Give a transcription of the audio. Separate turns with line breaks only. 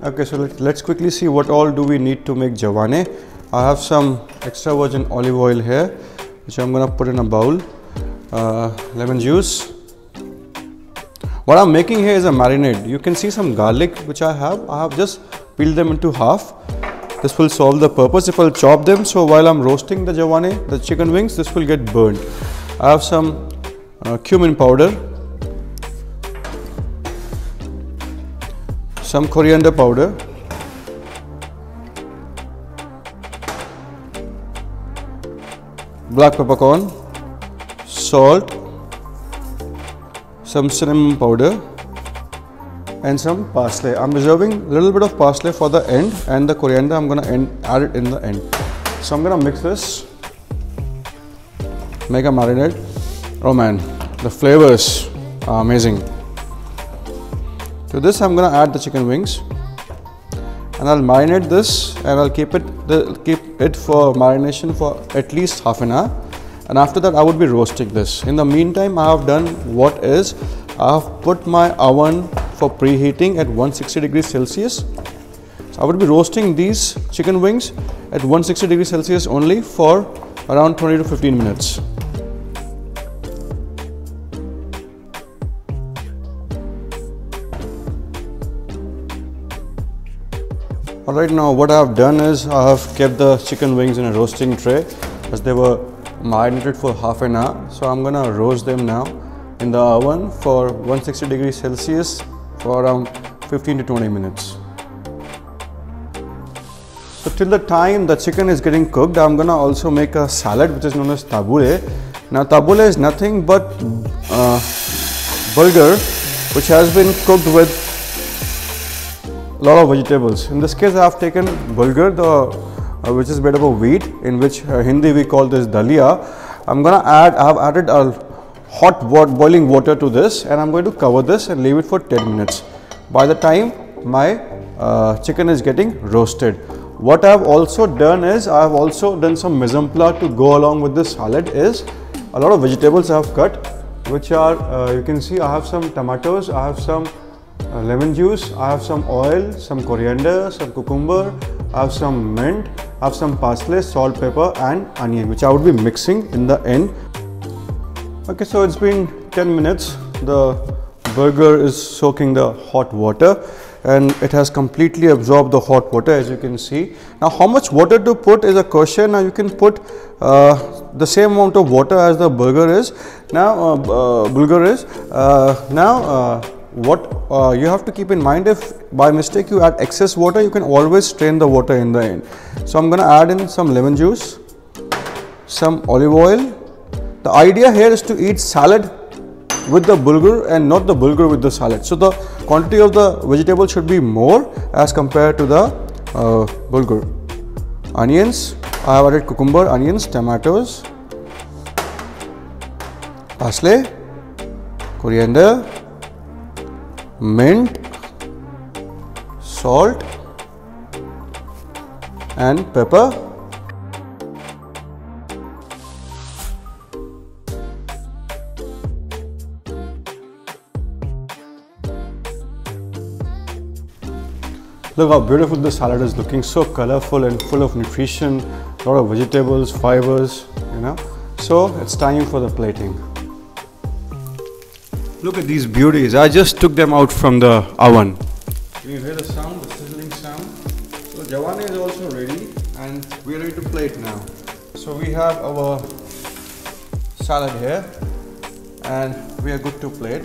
Okay, so let's quickly see what all do we need to make jawane. I have some extra virgin olive oil here, which I'm gonna put in a bowl. Lemon juice. What I'm making here is a marinade. You can see some garlic which I have just peeled them into half. This will solve the purpose if I'll chop them, so while I'm roasting the jawane, the chicken wings, this will get burned. I have some cumin powder, some coriander powder, black peppercorn, salt, some cinnamon powder, and some parsley. I'm reserving a little bit of parsley for the end, and the coriander I'm going to add it in the end. So I'm going to mix this, make a marinade. Oh man, the flavors are amazing. To this I'm going to add the chicken wings, and I'll marinate this, and I'll keep it for marination for at least half an hour. And after that I would be roasting this. In the meantime, I have done what is, I have put my oven for preheating at 160 degrees Celsius. So I would be roasting these chicken wings at 160 degrees Celsius only for around 20 to 15 minutes. Alright, now what I have done is I have kept the chicken wings in a roasting tray as they were marinated for half an hour. So I'm gonna roast them now in the oven for 160 degrees Celsius for around 15 to 20 minutes. So till the time the chicken is getting cooked, I'm gonna also make a salad which is known as tabbouleh. Now tabbouleh is nothing but bulgur which has been cooked with a lot of vegetables. In this case I have taken bulgur, which is made up of wheat, in which Hindi we call this dalia. I have added a hot boiling water to this, and I'm going to cover this and leave it for 10 minutes. By the time my chicken is getting roasted. What I have also done is, I have also done some mise en place to go along with this salad. Is a lot of vegetables I have cut, which are, you can see I have some tomatoes, I have some lemon juice, I have some oil, some coriander, some cucumber, I have some mint, I have some parsley, salt, pepper and onion, which I would be mixing in the end. Okay, so it's been 10 minutes. The burger is soaking the hot water and it has completely absorbed the hot water, as you can see. Now how much water to put is a question. Now you can put the same amount of water as the burger is. Now what you have to keep in mind, if by mistake you add excess water, you can always strain the water in the end. So I'm going to add in some lemon juice, some olive oil. The idea here is to eat salad with the bulgur and not the bulgur with the salad. So the quantity of the vegetable should be more as compared to the bulgur. Onions, I have added cucumber, onions, tomatoes, parsley, coriander, mint, salt and pepper. Look how beautiful the salad is looking, so colorful and full of nutrition, a lot of vegetables, fibers, you know. So it's time for the plating. Look at these beauties. I just took them out from the oven. Can you hear the sound, the sizzling sound? So jawane is also ready and we are ready to plate now. So we have our salad here and we are good to plate.